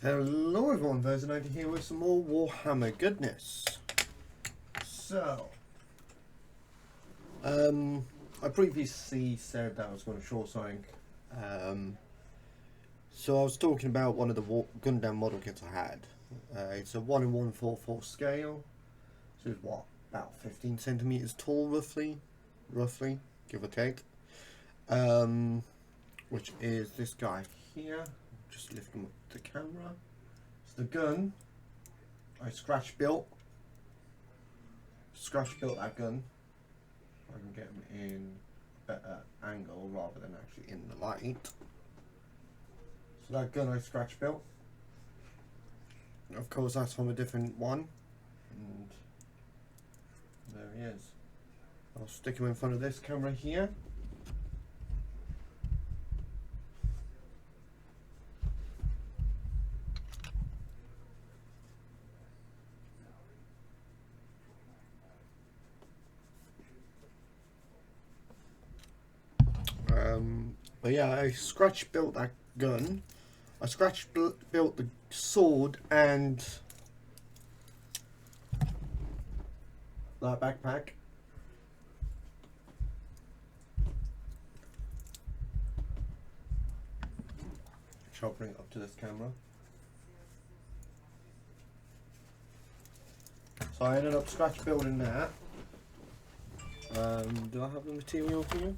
Hello everyone, Version90 here with some more Warhammer goodness. So, I previously said that I was going to show something. So I was talking about one of the Gundam model kits I had. It's a 1 in 144 scale. So it's what, about 15 centimeters tall, roughly, give or take. Which is this guy here. Just lift him up the camera. It's the gun I scratch built that gun. I can get him in a better angle rather than actually in the light. So that gun I scratch built. Of course that's from a different one. And there he is. I'll stick him in front of this camera here. But yeah, I scratch built that gun. I scratch built the sword and that backpack. Shall bring it up to this camera. So I ended up scratch building that. Do I have the material here?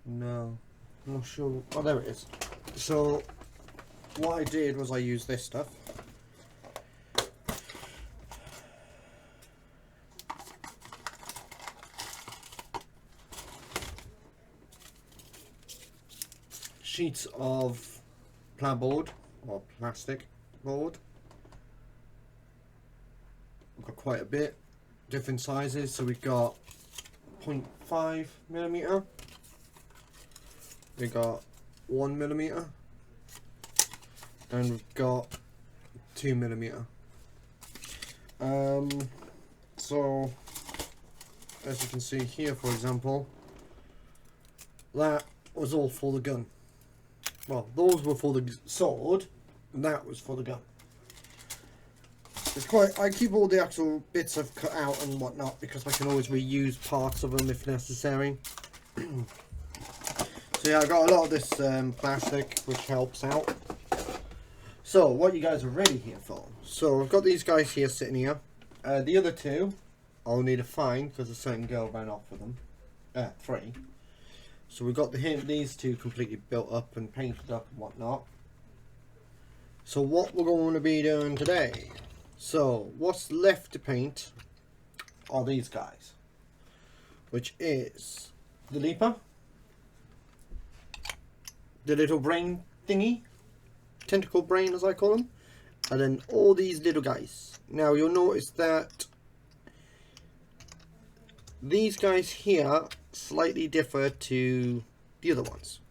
No, I'm not sure. Oh, there it is. So what I did was I used this stuff. Sheets of plaidboard or plastic board. We've got quite a bit, different sizes. So we've got 0.5mm. We got 1mm, and we've got 2mm. So as you can see here, for example, that was all for the gun. Well, those were for the sword, and that was for the gun. It's quite. I keep all the actual bits I've cut out and whatnot because I can always reuse parts of them if necessary. So yeah, I got a lot of this plastic, which helps out. So what you guys are ready here for? So I've got these guys here sitting here. The other two, I'll need to find because a certain girl ran off with them. 3. So we've got these two completely built up and painted up and whatnot. So what we're going to be doing today? So what's left to paint are these guys, which is the Leaper. The little brain thingy, tentacle brain as I call them, and then all these little guys. Now you'll notice that these guys here slightly differ to the other ones.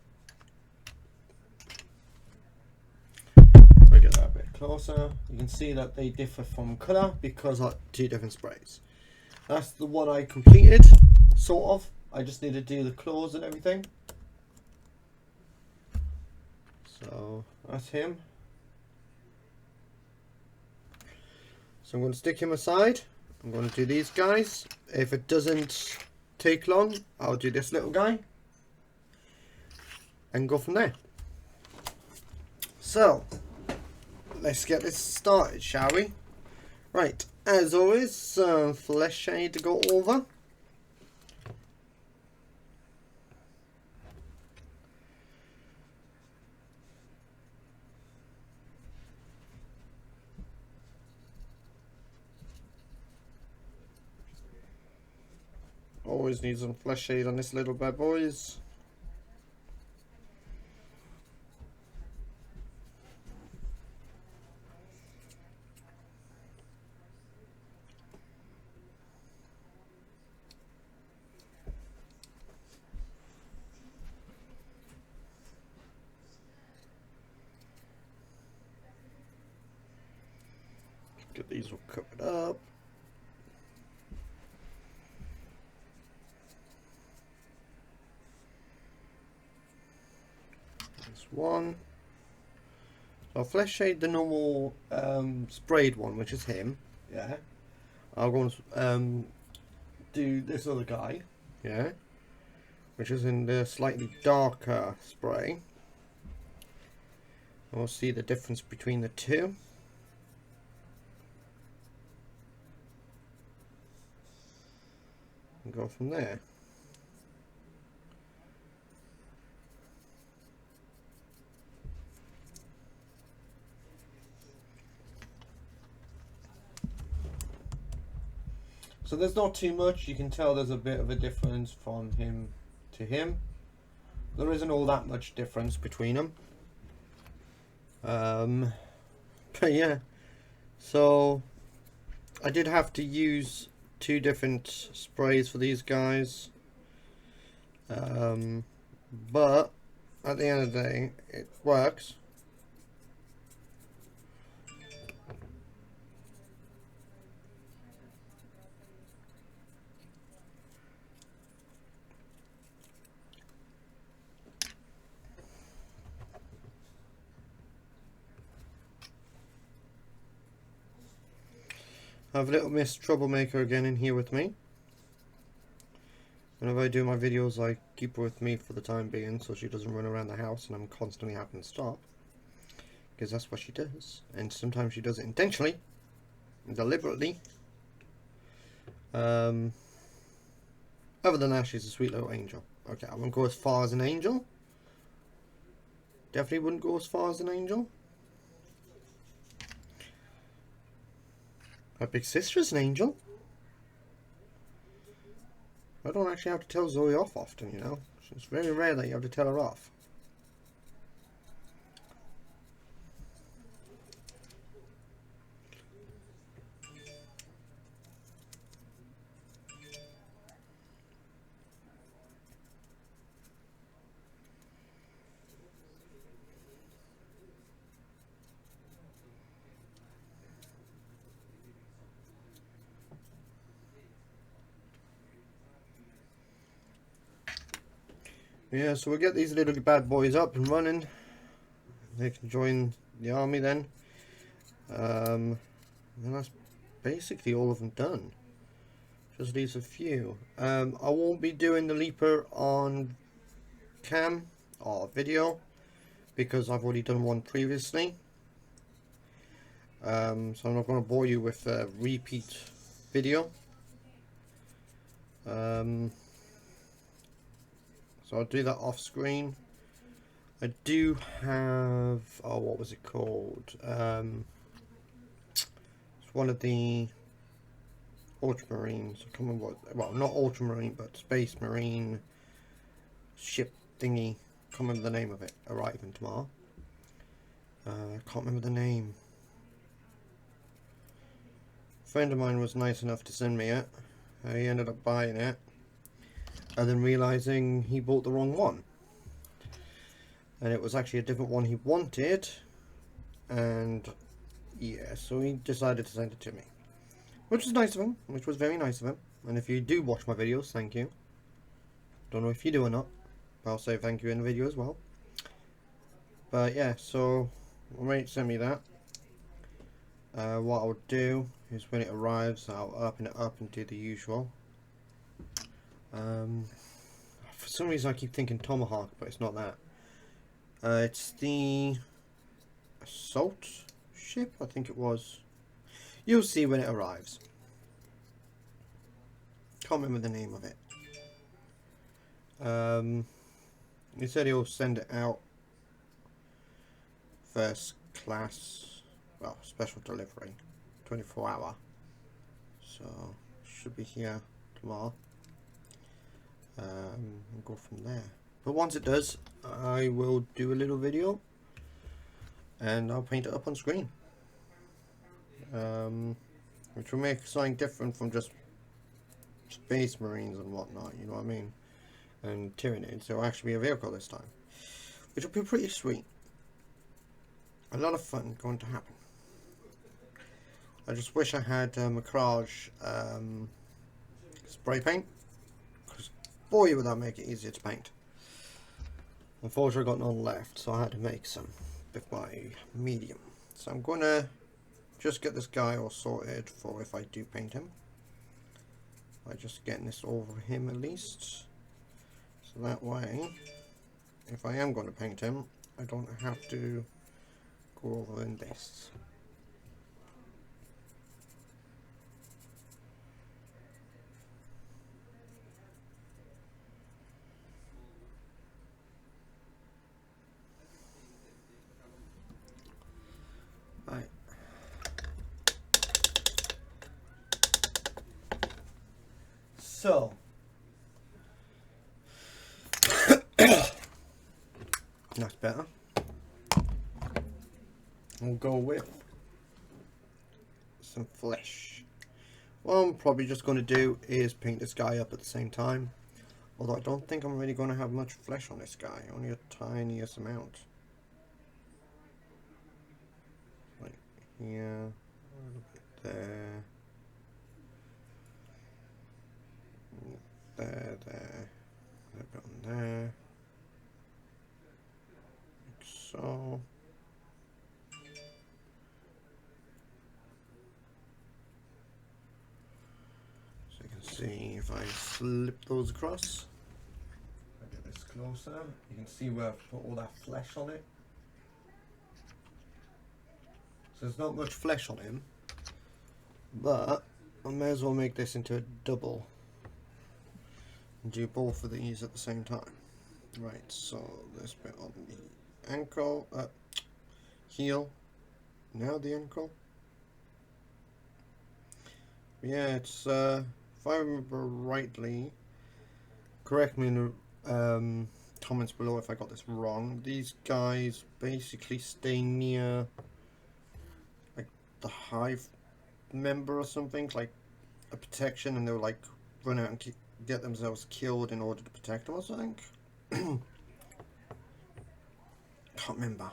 If I get that a bit closer, you can see that they differ from colour because of 2 different sprays. That's the one I completed, sort of. I just need to do the claws and everything. So that's him. So I'm going to stick him aside. I'm going to do these guys. If it doesn't take long, I'll do this little guy and go from there. So let's get this started, shall we? Right, as always, some flesh I need to go over. Always need some flesh shade on this little bad boys. Get these all covered up. one. So I'll flesh shade the normal sprayed one, which is him. Yeah. I'll go and do this other guy. Yeah. Which is in the slightly darker spray. We'll see the difference between the two. And go from there. So there's not too much. You can tell there's a bit of a difference from him to him. There isn't all that much difference between them. But yeah, so I did have to use 2 different sprays for these guys. But at the end of the day, it works. I have little Miss Troublemaker again in here with me. Whenever I do my videos, I keep her with me for the time being so she doesn't run around the house and I'm constantly having to stop. Because that's what she does. And sometimes she does it intentionally, deliberately. Other than that, she's a sweet little angel. Okay, I wouldn't go as far as an angel. Definitely wouldn't go as far as an angel. My big sister's an angel. I don't actually have to tell Zoe off often, you know. It's very rare that you have to tell her off. Yeah, so we'll get these little bad boys up and running. They can join the army then. And that's basically all of them done. Just leaves a few. I won't be doing the Leaper on cam or video because I've already done one previously. So I'm not going to bore you with a repeat video. So I'll do that off screen. I do have, oh, what was it called? It's one of the Ultramarines. I can't remember what, well, not Ultramarine, but Space Marine ship thingy. Can't remember the name of it. Arriving tomorrow. Can't remember the name. A friend of mine was nice enough to send me it. He ended up buying it. And then realizing he bought the wrong one, and it was actually a different one he wanted, and yeah, so he decided to send it to me, which was nice of him, which was very nice of him. And if you do watch my videos, thank you. Don't know if you do or not, but I'll say thank you in the video as well. But yeah, so Rach sent me that. What I'll do is when it arrives, I'll open it up and do the usual. For some reason I keep thinking Tomahawk, but it's not that. It's the assault ship, I think it was. You'll see when it arrives. Can't remember the name of it. He said he'll send it out first class, well, special delivery, 24 hour. So should be here tomorrow. And go from there. But once it does, I will do a little video and I'll paint it up on screen, which will make something different from just Space Marines and whatnot, you know what I mean, and Tyranids. It'll actually be a vehicle this time, which will be pretty sweet. A lot of fun going to happen. I just wish I had Macrage spray paint. Boy, would that make it easier to paint. Unfortunately, I got none left, so I had to make some with my medium. So I'm gonna just get this guy all sorted for if I do paint him. By just getting this over him at least. So that way, if I am going to paint him, I don't have to go over in this. Right. So that's better. We'll go with some flesh. What I'm probably just going to do is paint this guy up at the same time. Although I don't think I'm really going to have much flesh on this guy. Only a tiniest amount. Like here, a little bit there. There, a little bit on there. Like so. So you can see if I slip those across. If I get this closer, you can see where I've put all that flesh on it. So there's not much flesh on him, but I may as well make this into a double and do both of these at the same time. Right, so this bit on the ankle, heel, now the ankle. Yeah, it's, if I remember rightly, correct me in the comments below if I got this wrong, these guys basically stay near like the hive member or something, like a protection, and they'll like run out and get themselves killed in order to protect them or something. Can't remember.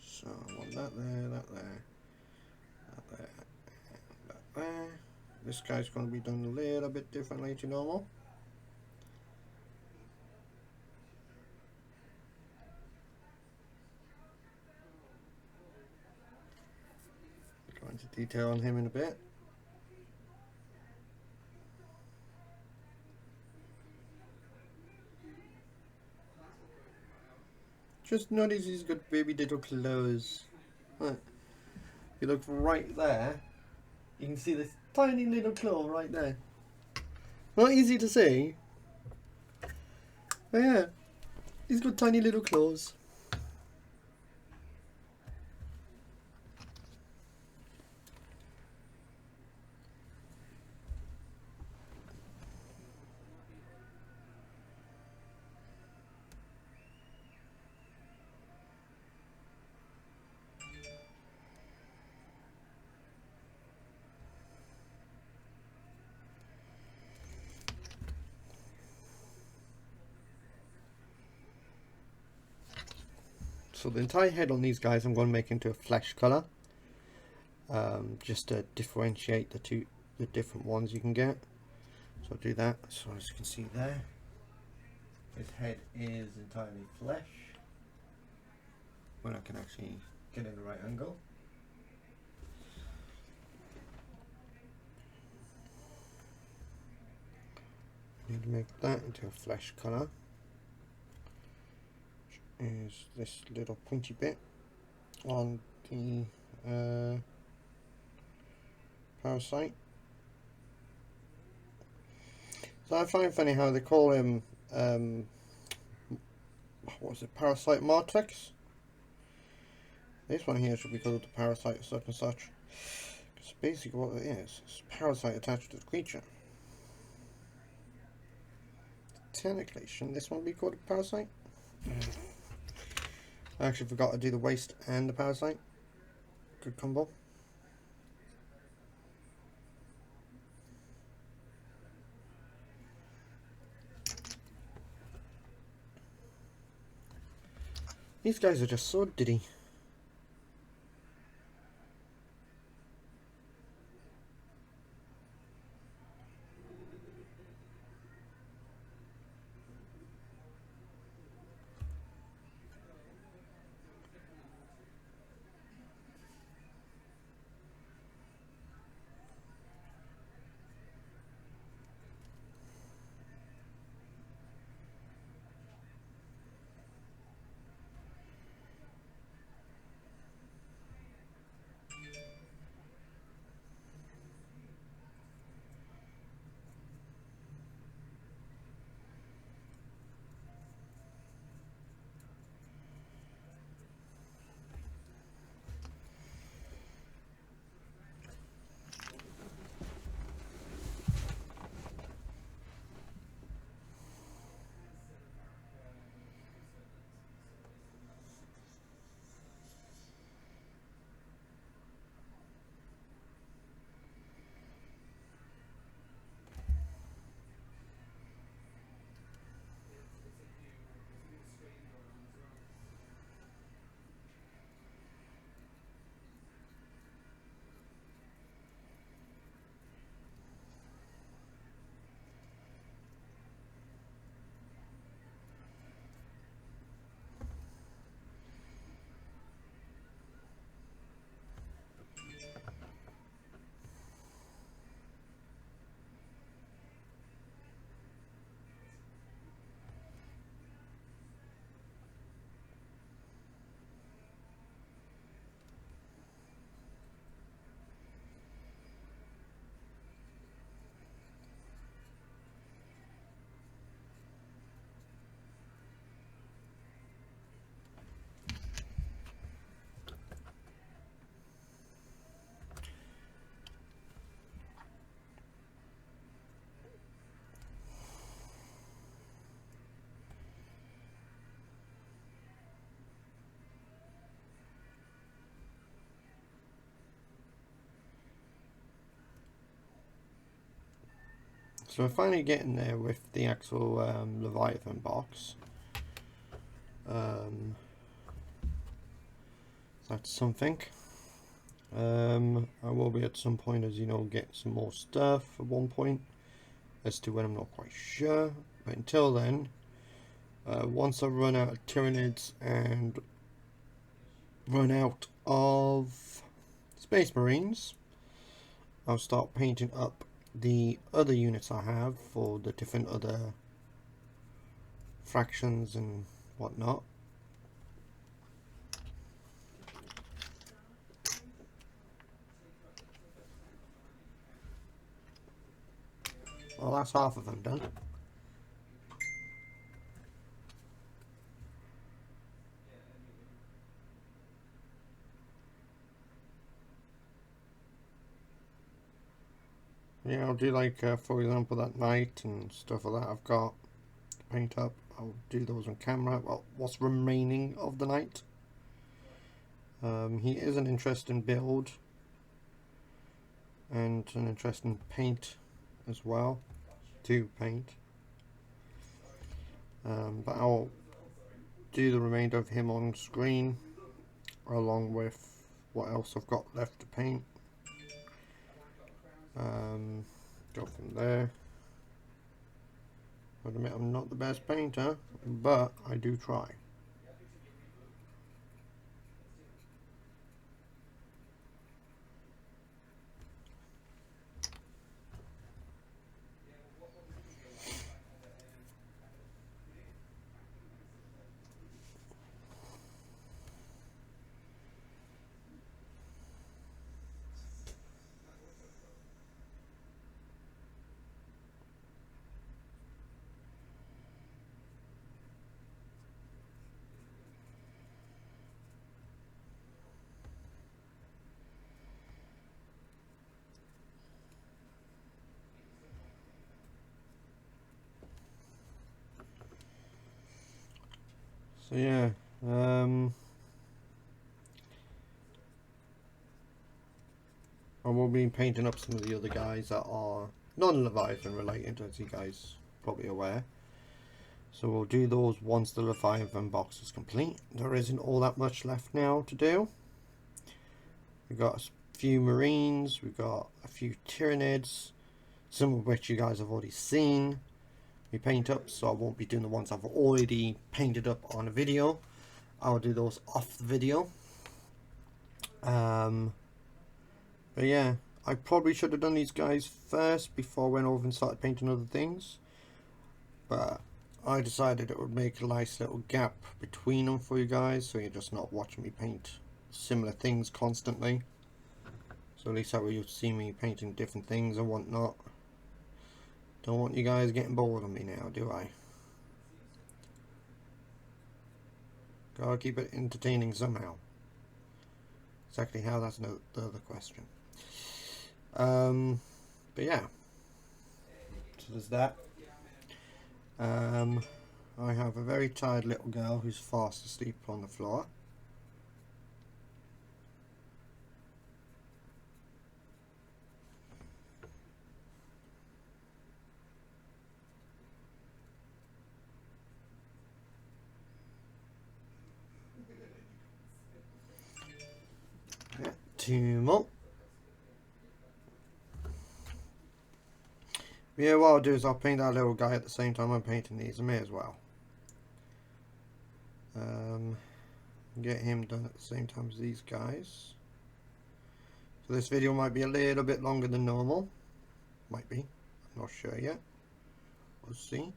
So I want that there, that there, that there, and that there. This guy's going to be done a little bit differently to normal. Go into detail on him in a bit. Just notice he's got baby little clothes. Right. If you look right there, you can see this tiny little claw right there. Not easy to see. But yeah, he's got tiny little claws. So the entire head on these guys I'm going to make into a flesh colour, just to differentiate the different ones you can get. So I'll do that. So as you can see there, his head is entirely flesh. When I can actually get in the right angle. Need to make that into a flesh colour. Is this little pointy bit on the parasite. So I find funny how they call him what was it, parasite matrix. This one here should be called the parasite such and such. Because basically what it is a parasite attached to the creature. Technically, shouldn't this one be called a parasite? I actually forgot to do the waist and the parasite. Good combo. These guys are just so diddy. So we're finally getting there with the actual Leviathan box. That's something. I will be at some point, as you know, get some more stuff at one point. As to when, I'm not quite sure. But until then, once I run out of Tyranids and run out of Space Marines, I'll start painting up the other units I have for the different other fractions and whatnot. Well, that's half of them done. Yeah, I'll do like, for example, that knight and stuff like that I've got to paint up. I'll do those on camera. Well, what's remaining of the knight. He is an interesting build and an interesting paint as well to paint. But I'll do the remainder of him on screen along with what else I've got left to paint. Go from there. I admit I'm not the best painter, but I do try. So yeah, I will be painting up some of the other guys that are non-Leviathan related, as you guys probably aware. So we'll do those once the Leviathan box is complete. There isn't all that much left now to do. We've got a few Marines, we've got a few Tyranids, some of which you guys have already seen me paint up, so I won't be doing the ones I've already painted up on a video. I'll do those off the video. But yeah, I probably should have done these guys first before I went over and started painting other things, but I decided it would make a nice little gap between them for you guys, so you're just not watching me paint similar things constantly. So at least that way you'll see me painting different things and whatnot. Don't want you guys getting bored of me now, do I? Gotta keep it entertaining somehow. Exactly how, that's the other question. But yeah, so there's that. I have a very tired little girl who's fast asleep on the floor. Yeah, two more. Yeah, what I'll do is I'll paint that little guy at the same time I'm painting these. I may as well. Get him done at the same time as these guys. So this video might be a little bit longer than normal. Might be. I'm not sure yet. We'll see.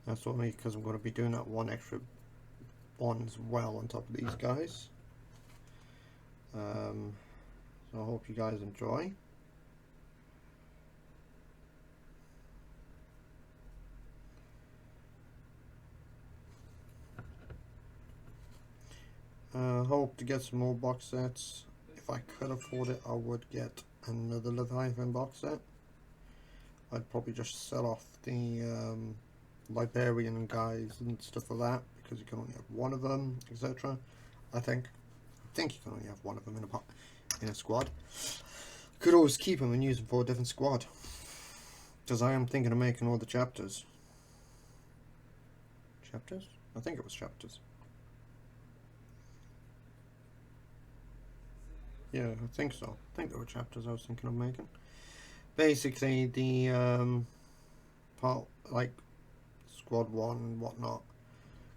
That's only because I'm going to be doing that one extra one as well on top of these guys. So I hope you guys enjoy. Hope to get some more box sets. If I could afford it, I would get another Leviathan box set. I'd probably just sell off the Librarian guys and stuff like that, because you can only have one of them, etc. I think you can only have one of them in a squad. Could always keep them and use them for a different squad. Because I am thinking of making all the chapters. Chapters? I think it was chapters. Yeah, I think so. I think there were chapters I was thinking of making. Basically, the part, like, Squad 1 and whatnot.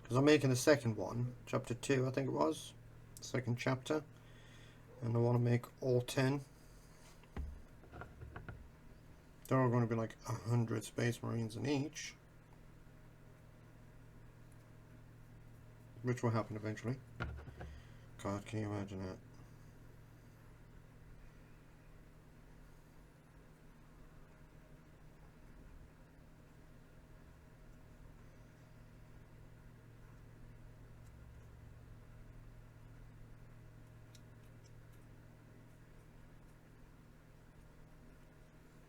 Because I'm making the second one, chapter 2, I think it was. Second chapter. And I want to make all 10. There are going to be like 100 Space Marines in each. Which will happen eventually. God, can you imagine that?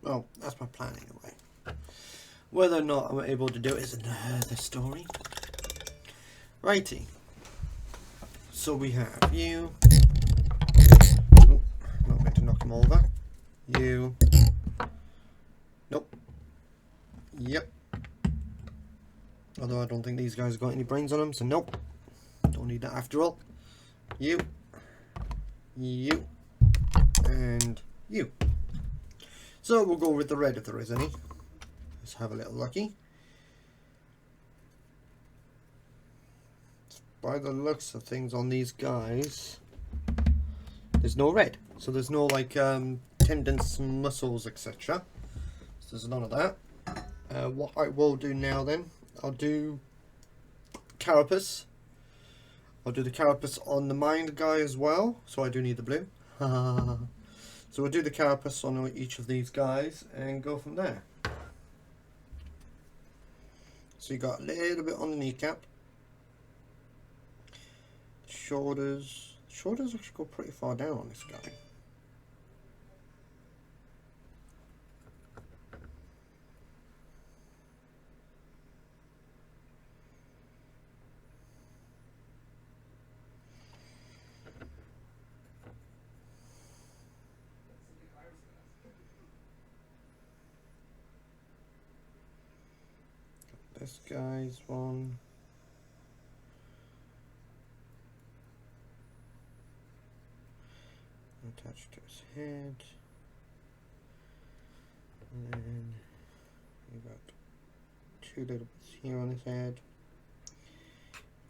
Well, that's my plan anyway. Whether or not I'm able to do it is another story. Righty. So we have you. Oh, not meant to knock him over. You. Nope. Yep. Although I don't think these guys got any brains on them, so nope. Don't need that after all. You. You. And you. So we'll go with the red if there is any. Let's have a little lucky. By the looks of things on these guys, there's no red. So there's no like tendons, muscles, etc. So there's none of that. What I will do now then, I'll do carapace. I'll do the carapace on the mind guy as well. So I do need the blue. So we'll do the carapace on each of these guys and go from there. So you got a little bit on the kneecap. Shoulders. Shoulders actually go pretty far down on this guy. This guy's one. Attached to his head. And then you got two little bits here on his head.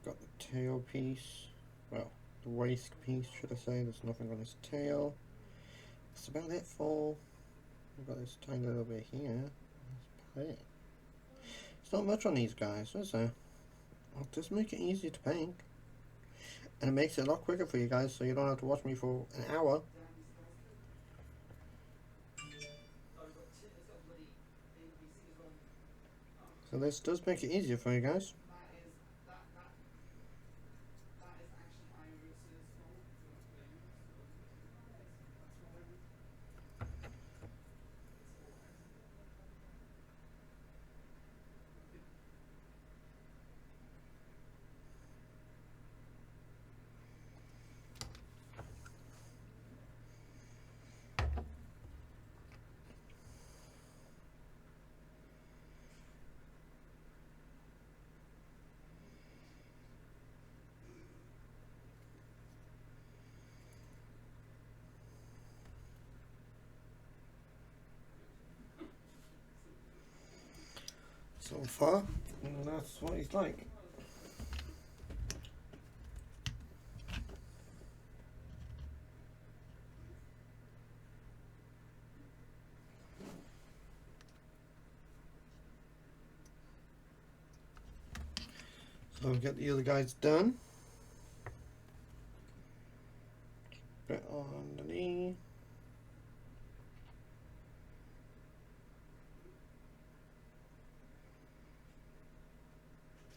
Got the tail piece. Well, the waist piece, should I say. There's nothing on his tail. That's about it for. We've got this tiny little bit here. That's about it. It's not much on these guys, is there? I'll just make it easier to paint. And it makes it a lot quicker for you guys, so you don't have to watch me for an hour. So this does make it easier for you guys. So far, and that's what he's like. So we'll get the other guys done. Bit on the knee.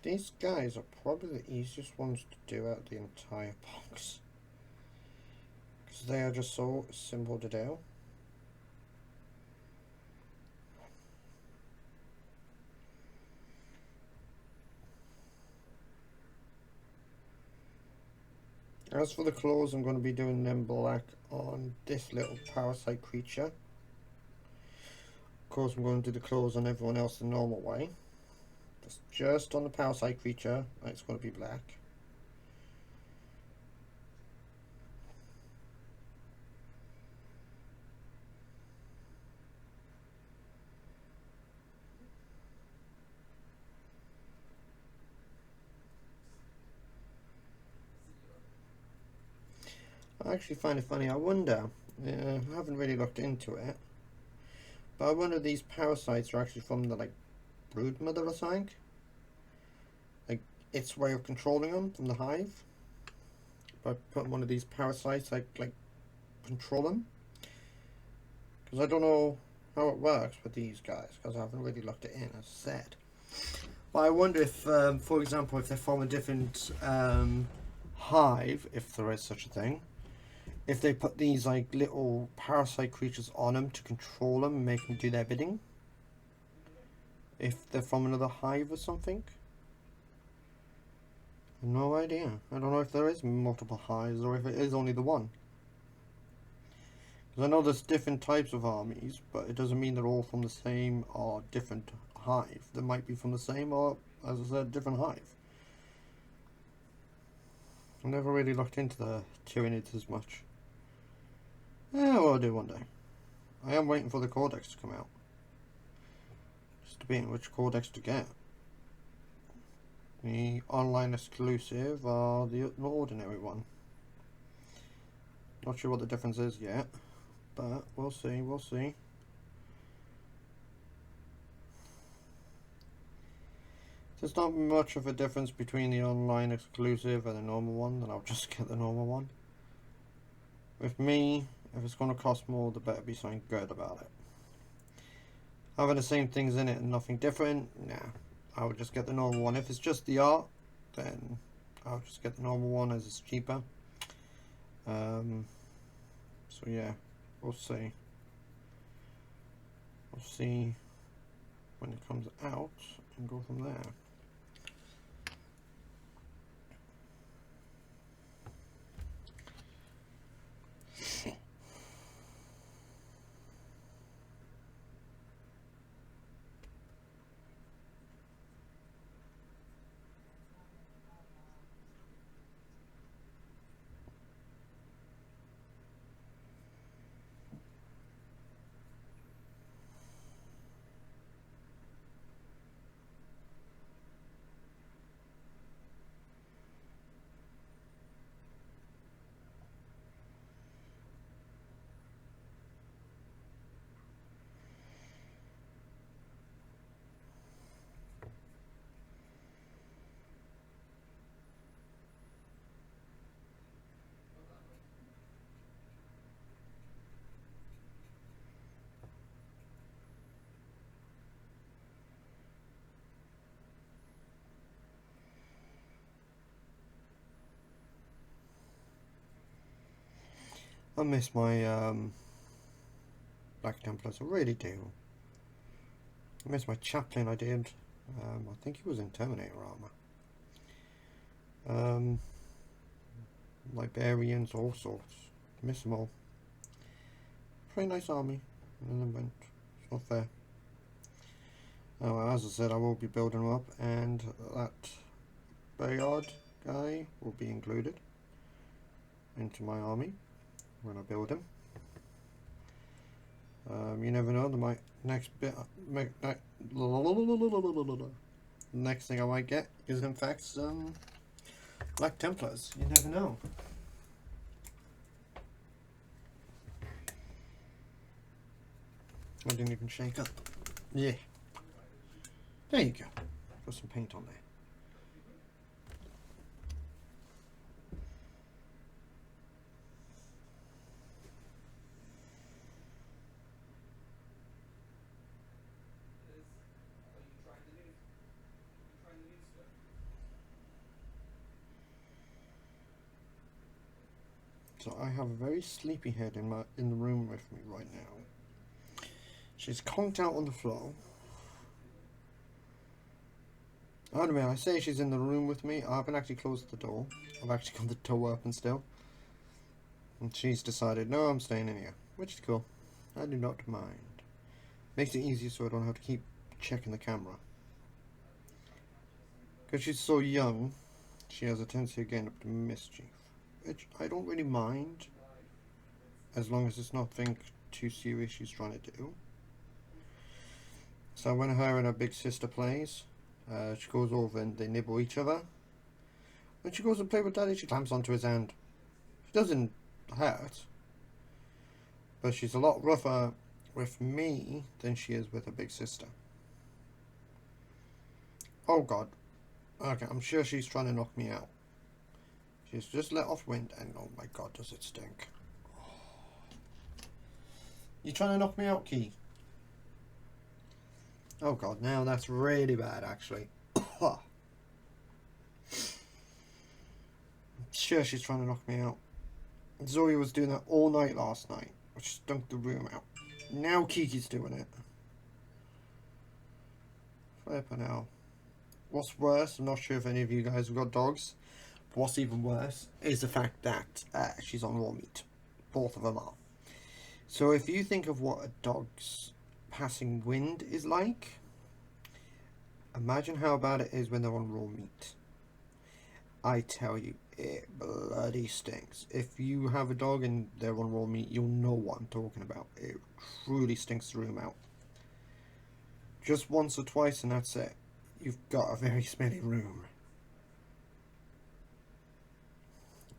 These guys are probably the easiest ones to do out of the entire box, because they are just so simple to do. As for the claws, I'm going to be doing them black on this little parasite creature. course I'm going to do the clothes on everyone else the normal way. Just on the parasite creature, it's going to be black. I actually find it funny. I wonder, I haven't really looked into it, but I wonder if these parasites are actually from the brood mother or something. Like its way of controlling them from the hive. By putting one of these parasites, like control them. Because I don't know how it works with these guys, because I haven't really looked it in, as I said. But I wonder if, for example, if they're from a different hive, if there is such a thing, if they put these little parasite creatures on them to control them and make them do their bidding. If they're from another hive or something. No idea. I don't know if there is multiple hives or if it is only the one. Because I know there's different types of armies, but it doesn't mean they're all from the same or different hive. They might be from the same or, as I said, different hive. I never really looked into the Tyranids as much. Yeah, well, I'll do one day. I am waiting for the Codex to come out. Just debating which Codex to get. The online exclusive or the ordinary one. Not sure what the difference is yet, but we'll see, we'll see. There's not much of a difference between the online exclusive and the normal one, then I'll just get the normal one. With me, if it's going to cost more, there better be something good about it. Having the same things in it and nothing different, nah. I would just get the normal one. If it's just the art, then I'll just get the normal one as it's cheaper. So yeah, we'll see. We'll see when it comes out and go from there. I miss my Black Templars, I really do. I miss my chaplain, I did. I think he was in Terminator armor. Librarians, all sorts. Miss them all. Pretty nice army. And then went. It's not fair. As I said, I will be building them up, and that Bayard guy will be included into my army when I build him. You never know, there might next thing I might get is in fact some Black Templars. You never know. I didn't even shake up. Yeah. There you go. Got some paint on there. So I have a very sleepy head in the room with me right now. She's conked out on the floor. Anyway, I say she's in the room with me. I haven't actually closed the door. I've actually got the door open still. And she's decided, no, I'm staying in here. Which is cool. I do not mind. Makes it easier so I don't have to keep checking the camera. Because she's so young, she has a tendency of getting up to mischief. Which I don't really mind, as long as it's nothing too serious she's trying to do. So when her and her big sister plays, she goes over and they nibble each other. When she goes to play with Daddy, she clamps onto his hand. She doesn't hurt, but she's a lot rougher with me than she is with her big sister. Oh God. Okay, I'm sure she's trying to knock me out. She's just let off wind and oh my God, does it stink. You trying to knock me out, Key? Oh God, now that's really bad actually. I'm sure she's trying to knock me out. Zoe was doing that all night last night, which stunk the room out. Now Kiki's doing it. Flippin' hell. What's worse, I'm not sure if any of you guys have got dogs, but what's even worse is the fact that she's on raw meat. Both of them are. So if you think of what a dog's passing wind is like, imagine how bad it is when they're on raw meat. I tell you, it bloody stinks. If you have a dog and they're on raw meat, you'll know what I'm talking about. It truly stinks the room out. Just once or twice and that's it. You've got a very smelly room.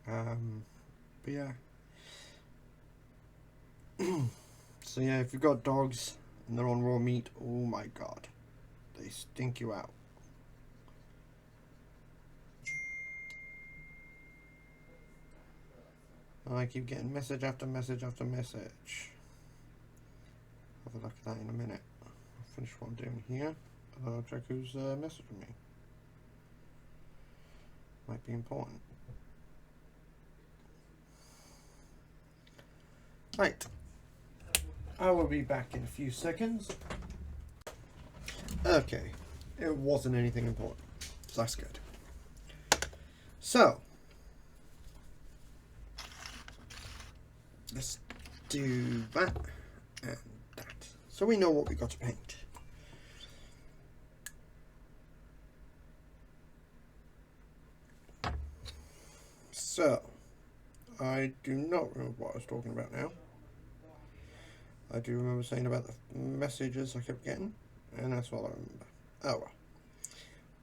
But yeah. So yeah, if you've got dogs and they're on raw meat, oh my God, they stink you out. I keep getting message after message after message. Have a look at that in a minute. I'll finish what I'm doing here. I'll check who's messaging me. Might be important. Right. I will be back in a few seconds. Okay. It wasn't anything important. So that's good. So. Let's do that and that. So we know what we got to paint. So, I do not remember what I was talking about now. I do remember saying about the messages I kept getting, and that's all I remember. Oh well.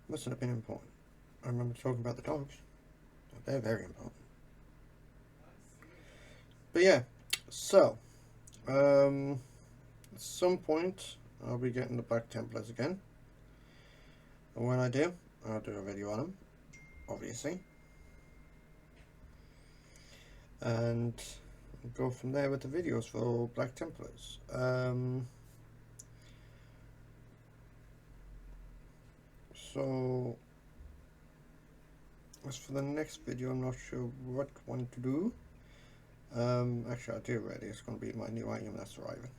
Mustn't have been important. I remember talking about the dogs. They're very important. But yeah, so, at some point, I'll be getting the Black Templars again. And when I do, I'll do a video on them, obviously. And go from there with the videos for Black Templars. So, as for the next video, I'm not sure what one to do. Actually, I do already. It's going to be my new item that's arriving.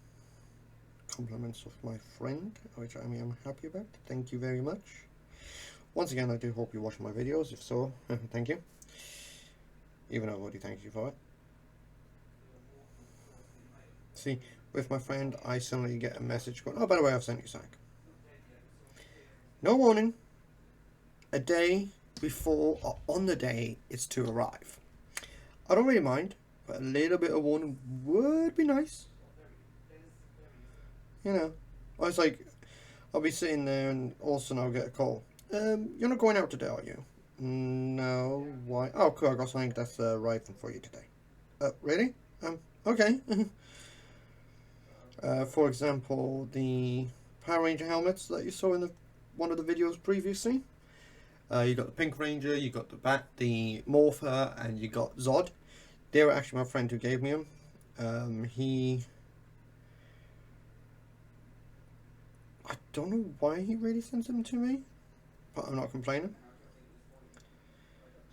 Compliments of my friend, which I am happy about. Thank you very much. Once again, I do hope you're watching my videos. If so, thank you. Even though I've already thanked you for it. See, with my friend, I suddenly get a message going, oh, by the way, I've sent you something. No warning. A day before or on the day it's to arrive. I don't really mind, but a little bit of warning would be nice. You know, I was like, I'll be sitting there and all of a sudden I'll get a call. You're not going out today, are you? No, why? Oh, cool, I got something that's arriving for you today. Really? Okay. For example, the Power Ranger helmets that you saw in one of the videos previously. You got the Pink Ranger, you got the Morpher, and you got Zod. They were actually my friend who gave me them. I don't know why he really sent them to me, but I'm not complaining.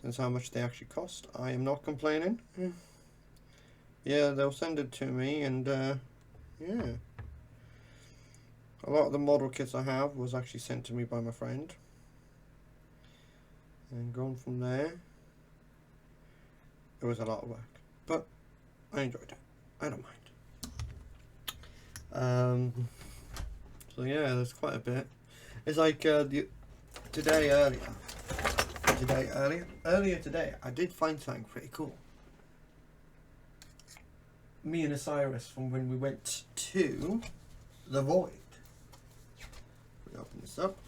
Since how much they actually cost, I am not complaining. Yeah, they'll send it to me, and yeah. A lot of the model kits I have was actually sent to me by my friend. And going from there, it was a lot of work. But I enjoyed it. I don't mind. So yeah, there's quite a bit. It's like earlier today, I did find something pretty cool. Me and Osiris from when we went to the Void. We open this up.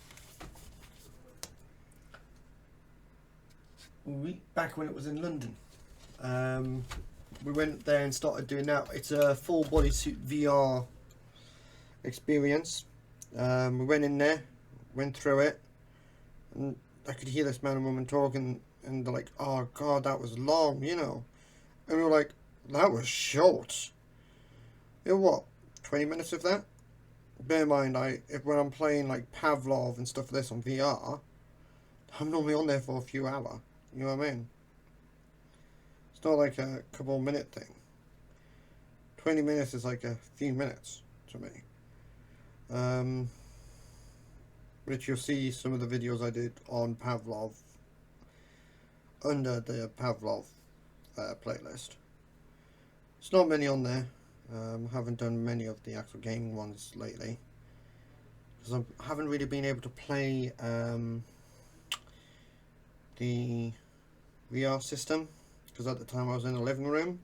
Back when it was in London. We went there and started doing that. It's a full bodysuit VR experience. We went in there, went through it, and I could hear this man and woman talking, and they're like, "Oh God, that was long," you know. And we were like, "That was short." You know what? 20 minutes of that. Bear in mind, when I'm playing like Pavlov and stuff like this on VR, I'm normally on there for a few hours. You know what I mean? It's not like a couple minute thing. 20 minutes is like a few minutes to me. Which you'll see some of the videos I did on Pavlov under the Pavlov playlist. It's not many on there. Haven't done many of the actual gaming ones lately because I haven't really been able to play the VR system, because at the time I was in the living room,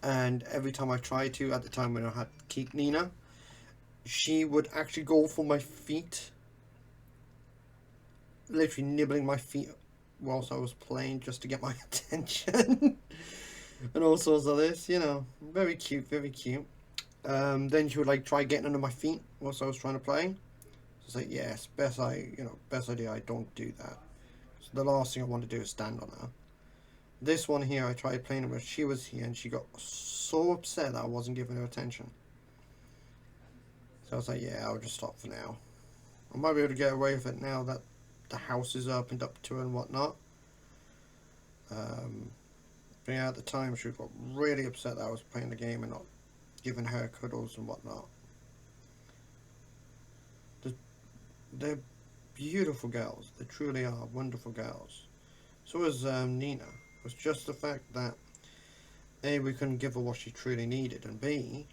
and every time I tried to, at the time when I had Nina, she would actually go for my feet, literally nibbling my feet whilst I was playing just to get my attention. And all sorts of this, you know, very cute, very cute. Then she would like try getting under my feet whilst I was trying to play. So it's like, yes, best idea I don't do that. So the last thing I want to do is stand on her. This one here, I tried playing it when she was here, and she got so upset that I wasn't giving her attention. So I was like, yeah, I'll just stop for now. I might be able to get away with it now that the house is opened up to her and whatnot. But yeah, at the time she got really upset that I was playing the game and not giving her cuddles and whatnot. They're beautiful girls. They truly are wonderful girls. So is Nina. It was just the fact that A, we couldn't give her what she truly needed, and B,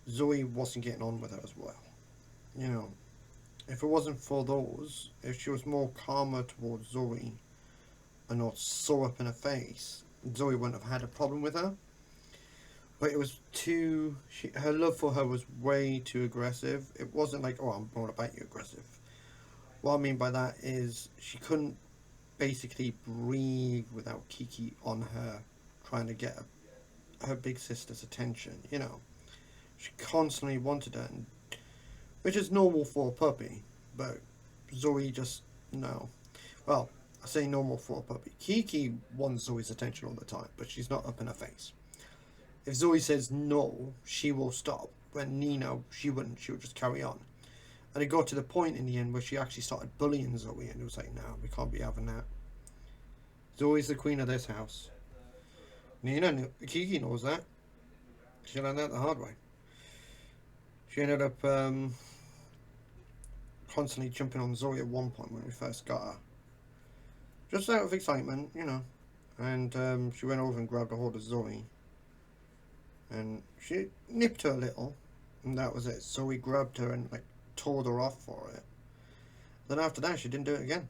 Zoe wasn't getting on with her as well. You know, if it wasn't for those, if she was more calmer towards Zoe and not so up in her face, Zoe wouldn't have had a problem with her. But it was too... her love for her was way too aggressive. It wasn't like, oh, I'm all about you aggressive. What I mean by that is she couldn't basically breathe without Kiki on her, trying to get her big sister's attention, you know. She constantly wanted her, which is normal for a puppy, but Zoe just, no. Well, I say normal for a puppy. Kiki wants Zoe's attention all the time, but she's not up in her face. If Zoe says no, she will stop. When Nina, she wouldn't. She would just carry on. And it got to the point in the end where she actually started bullying Zoe, and it was like, no, we can't be having that. Zoe's the queen of this house. Nina, Kiki knows that. She learned that the hard way. She ended up constantly jumping on Zoe at one point when we first got her. Just out of excitement, you know. And she went over and grabbed a hold of Zoe. And she nipped her a little. And that was it. Zoe grabbed her and like told her off for it. Then after that, she didn't do it again.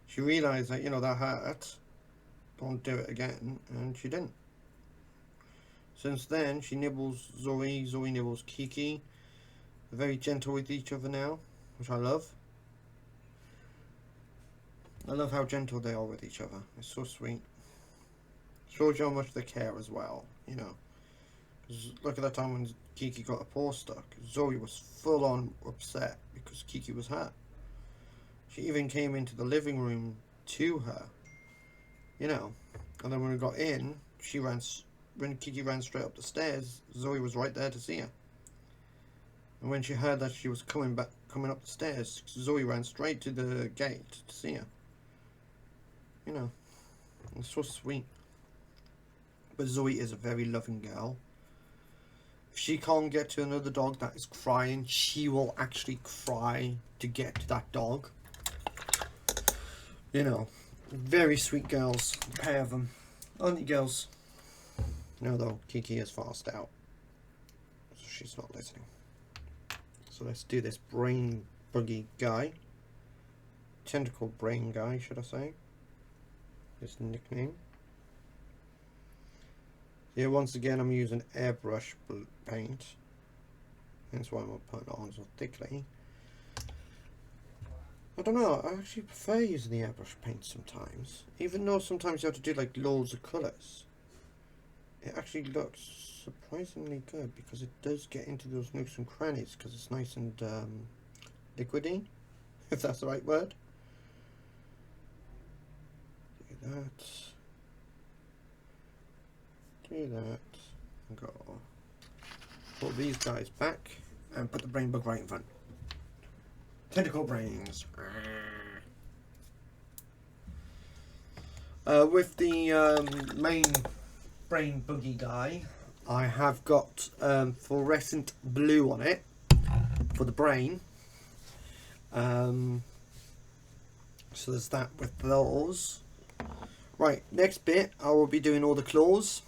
She realised that, you know, that hurt. Don't do it again. And she didn't. Since then, she nibbles Zoe. Zoe nibbles Kiki. They're very gentle with each other now, which I love. I love how gentle they are with each other. It's so sweet. Shows you how much they care as well, you know. Look at that time when Kiki got her paw stuck. Zoe was full on upset because Kiki was hurt. She even came into the living room to her, you know. And then when we got in, when Kiki ran straight up the stairs, Zoe was right there to see her. And when she heard that she was coming up the stairs, Zoe ran straight to the gate to see her. You know, it's so sweet. But Zoe is a very loving girl. If she can't get to another dog that is crying, she will actually cry to get to that dog. You know, very sweet girls, a pair of them. Aren't you, girls? No, though, Kiki is fast out, so she's not listening. So let's do this brain buggy guy. Tentacle brain guy, should I say. His nickname. Here once again I'm using airbrush paint. Hence why I'm putting it on so thickly. I don't know, I actually prefer using the airbrush paint sometimes. Even though sometimes you have to do like loads of colours. It actually looks surprisingly good because it does get into those nooks and crannies because it's nice and liquidy, if that's the right word. Do that. Do that. And go. Put these guys back and put the brain bug right in front. Tentacle brains. With the main brain buggy guy, I have got fluorescent blue on it for the brain. So there's that with those. Right, next bit I will be doing all the claws,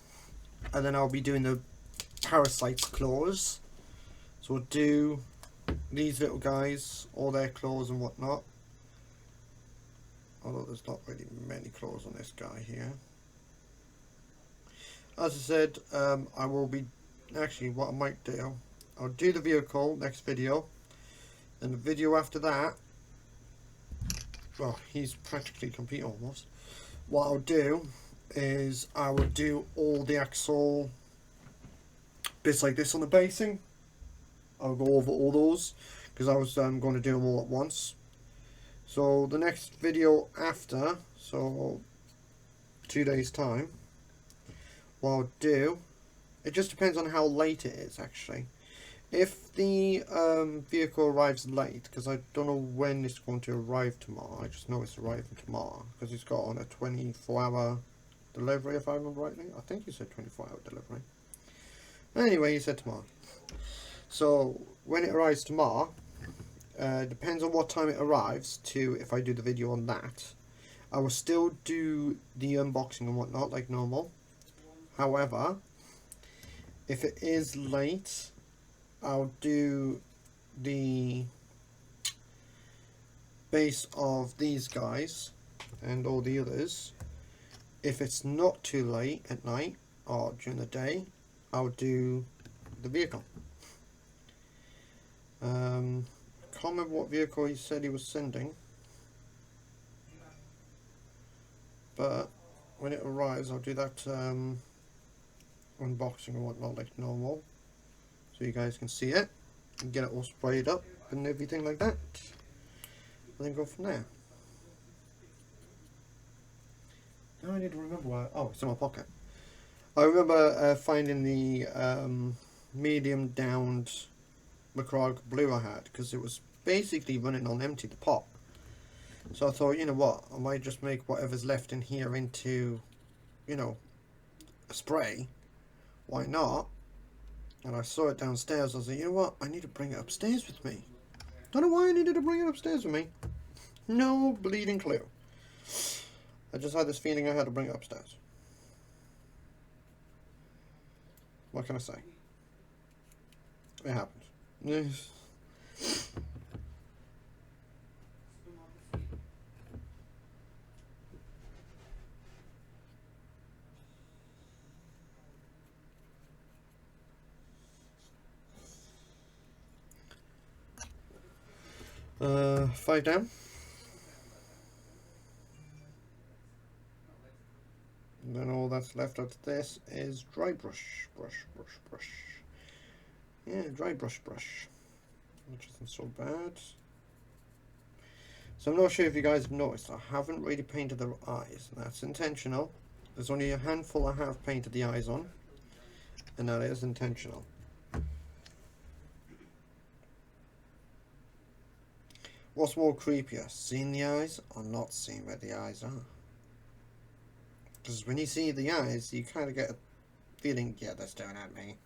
and then I'll be doing the parasite's claws. So we'll do these little guys, all their claws and whatnot. Although there's not really many claws on this guy here. As I said, I will be, actually what I might do, I'll do the vehicle next video, and the video after that, well, he's practically complete almost. What I'll do is I will do all the axle bits like this on the basing. I'll go over all those because I was going to do them all at once. So the next video after, so 2 days time, what I'll do, it just depends on how late it is actually. If the vehicle arrives late, because I don't know when it's going to arrive tomorrow, I just know it's arriving tomorrow because it's got on a 24-hour delivery if I remember rightly. I think you said 24-hour delivery. Anyway, you said tomorrow. So when it arrives tomorrow, depends on what time it arrives to if I do the video on that. I will still do the unboxing and whatnot like normal. However, if it is late, I'll do the base of these guys and all the others. If it's not too late at night or during the day, I'll do the vehicle. Can't remember what vehicle he said he was sending, but when it arrives I'll do that unboxing and whatnot like normal, so you guys can see it and get it all sprayed up and everything like that, and then go from there. Now I need to remember why. Oh, it's in my pocket. I remember finding the medium downed Macragge blue I had because it was basically running on empty, the pop. So I thought, you know what, I might just make whatever's left in here into, you know, a spray. Why not? And I saw it downstairs. I was like, you know what, I need to bring it upstairs with me. Don't know why I needed to bring it upstairs with me. No bleeding clue. I just had this feeling I had to bring it upstairs. What can I say? It happens. Yes. Five down. And then all that's left after this is dry brush. Yeah, dry brush, which isn't so bad. So I'm not sure if you guys have noticed, I haven't really painted the eyes, and that's intentional. There's only a handful I have painted the eyes on, and that is intentional. What's more creepier, seeing the eyes or not seeing where the eyes are? Because when you see the eyes, you kind of get a feeling, yeah, they're staring at me.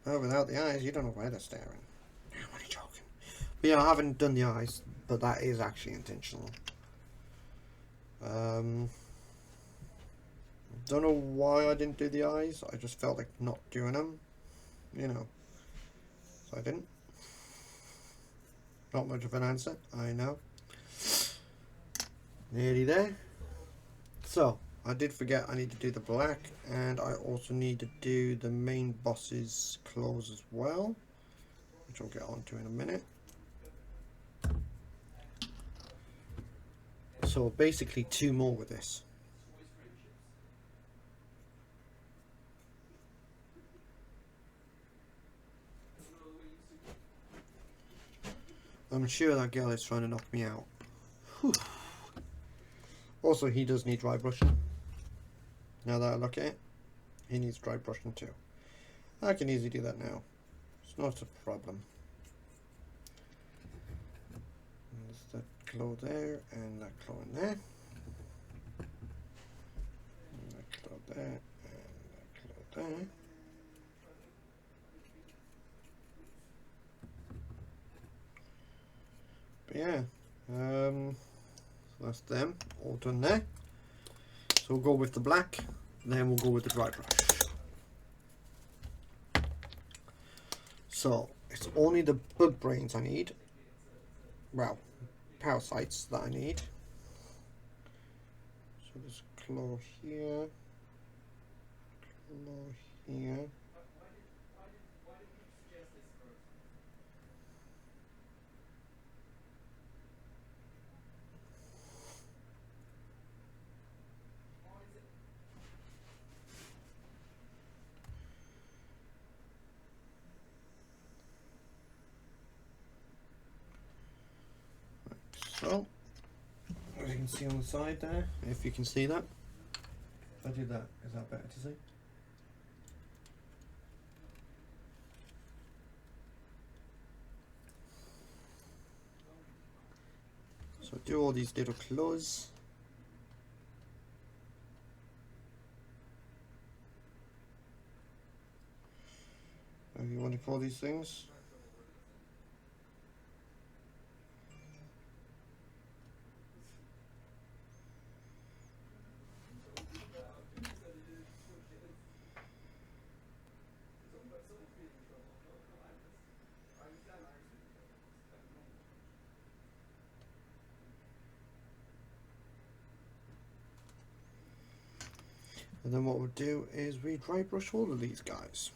Oh, without the eyes, you don't know where they're staring. I'm only joking. But yeah, I haven't done the eyes, but that is actually intentional. Don't know why I didn't do the eyes. I just felt like not doing them, you know. So I didn't. Not much of an answer, I know. Nearly there. So, I did forget I need to do the black, and I also need to do the main boss's clothes as well, which I'll get onto in a minute. So basically 2 more with this. I'm sure that girl is trying to knock me out. Whew. Also, he does need dry brushing. Now that I look at it, he needs dry brushing too. I can easily do that now. It's not a problem. There's that glow there, and that glow in there. And that glow there, and that glow there. But yeah, so that's them all done there. So we'll go with the black, then we'll go with the dry brush. So it's only the bug brains I need. Well, parasites that I need. So there's claw here, claw here. So, as you can see on the side there, if you can see that, if I do that, is that better to see? So do all these little claws. Whatever you want to call these things. And then what we'll do is we dry brush all of these guys.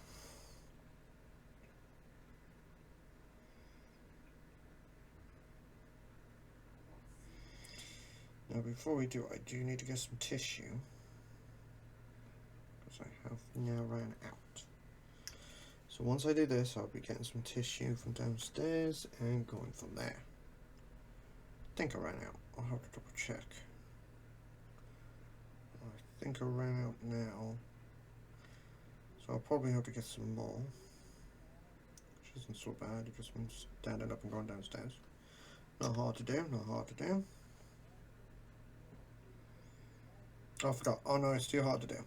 Now before we do, I do need to get some tissue, because I have now ran out. So once I do this, I'll be getting some tissue from downstairs and going from there. I think I ran out. I'll have to double check. I think I ran out now, so I'll probably have to get some more, which isn't so bad. It just means standing up and going downstairs. Not hard to do, not hard to do. Oh, I forgot. Oh no, it's too hard to do.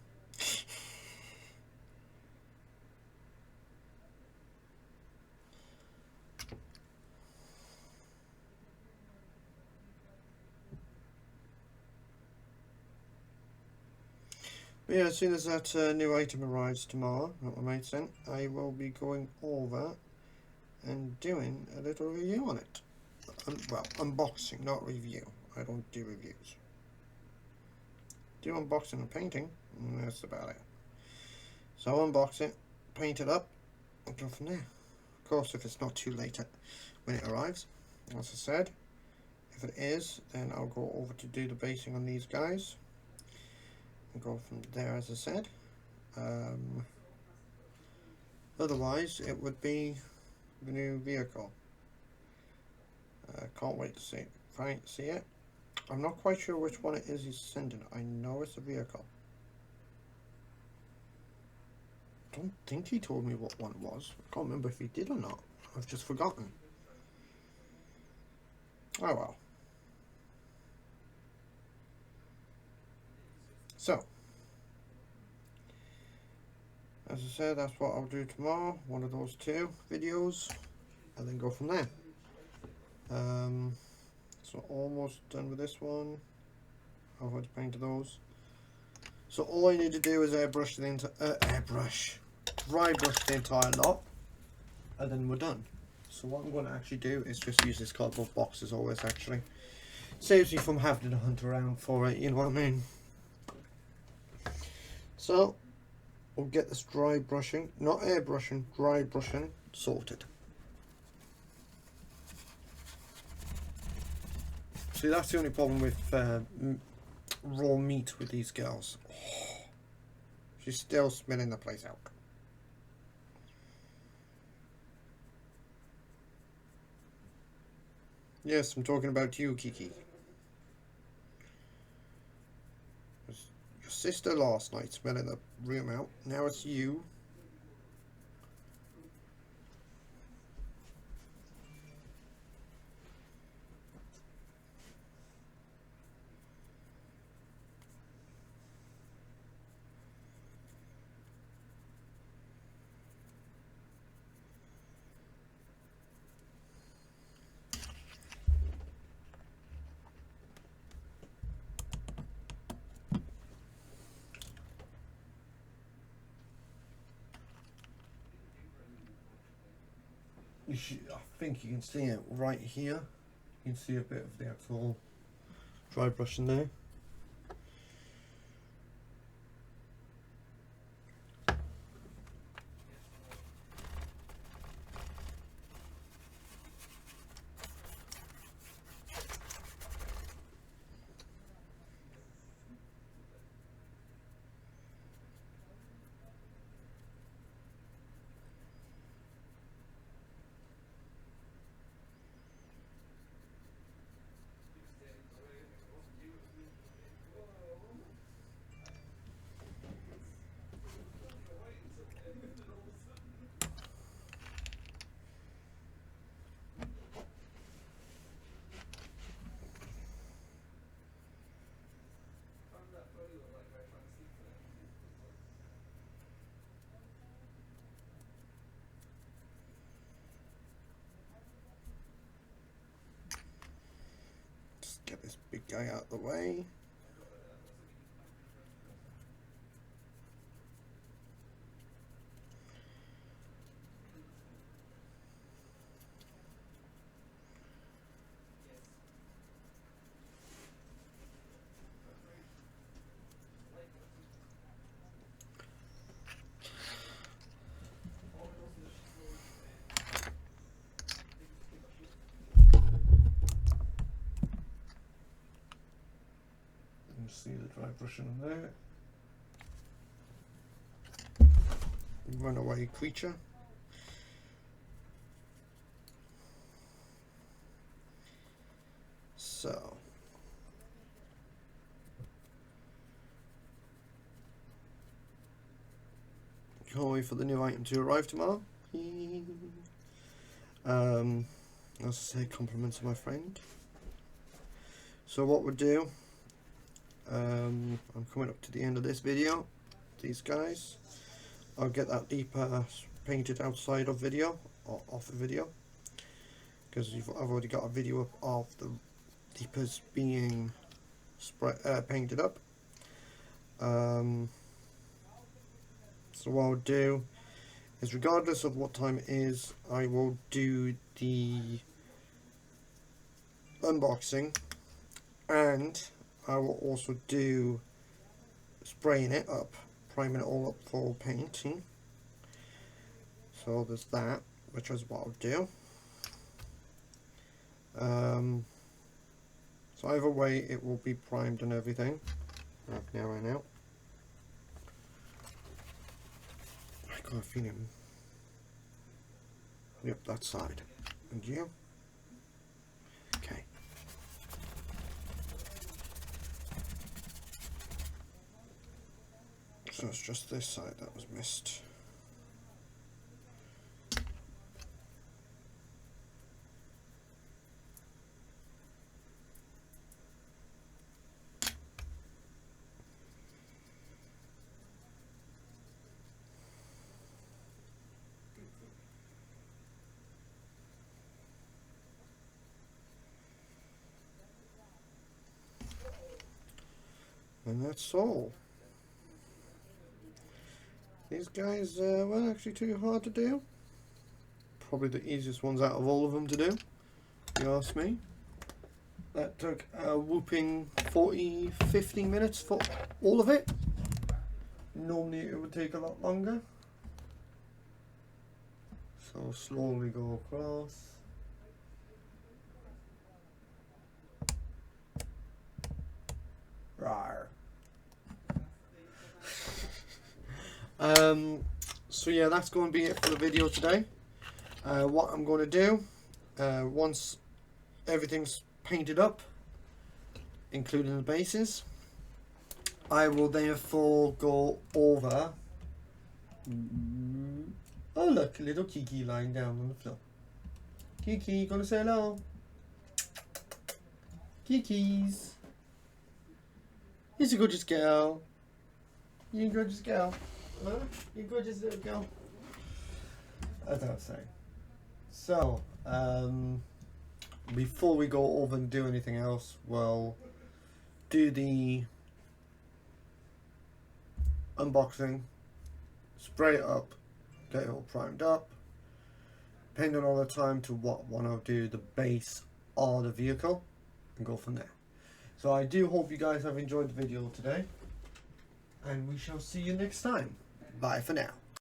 But yeah, as soon as that new item arrives tomorrow, that my mate sent, I will be going over and doing a little review on it. Well, unboxing, not review. I don't do reviews. Do unboxing and painting, and that's about it. So I'll unbox it, paint it up, and go from there. Of course, if it's not too late when it arrives, as I said. If it is, then I'll go over to do the basing on these guys. And go from there, as I said. Otherwise, it would be the new vehicle. Can't wait to see it. I'm not quite sure which one it is he's sending. I know it's a vehicle. I don't think he told me what one it was. I can't remember if he did or not. I've just forgotten. Oh well. So, as I said, that's what I'll do tomorrow. One of those 2 videos, and then go from there. So almost done with this one. I'll have to paint those. So all I need to do is airbrush the dry brush the entire lot, and then we're done. So what I'm going to actually do is just use this cardboard box as always. Actually saves me from having to hunt around for it, you know what I mean. So we'll get this dry brushing, not airbrushing, dry brushing sorted. See, that's the only problem with raw meat with these girls. Oh, she's still smelling the place out. Yes, I'm talking about you, Kiki. Your sister last night smelling the room out. Now it's you. I think you can see it right here. You can see a bit of the actual dry brushing there. Get this big guy out of the way. See the dry brushing on there. Runaway creature. So can't wait for the new item to arrive tomorrow. As I say, compliments of my friend. So what we'll do, I'm coming up to the end of this video. These guys, I'll get that deeper painted outside of video, or off the video, because I've already got a video of the deepers being painted up. So what I'll do is, regardless of what time it is, I will do the unboxing, and I will also do spraying it up, priming it all up for painting. So there's that, which is what I'll do. So either way, it will be primed and everything. Right now. I got a feeling. Yep, that side. And you? Okay. So it's just this side that was missed. And that's all. These guys weren't actually too hard to do. probably the easiest ones out of all of them to do, if you ask me. That took a whooping 40-50 minutes for all of it. Normally it would take a lot longer. So slowly go across. Rawr. So yeah, that's going to be it for the video today. What I'm going to do, once everything's painted up, including the bases, I will therefore go over. Oh look, a little Kiki lying down on the floor. Kiki, gonna say hello? Kiki's. He's a gorgeous girl. You a gorgeous girl. Huh? You a gorgeous little girl. As I was saying. So, before we go over and do anything else, we'll do the unboxing, spray it up, get it all primed up, depending on the time to what one I'll do the base or the vehicle, and go from there. So I do hope you guys have enjoyed the video today, and we shall see you next time. Bye for now.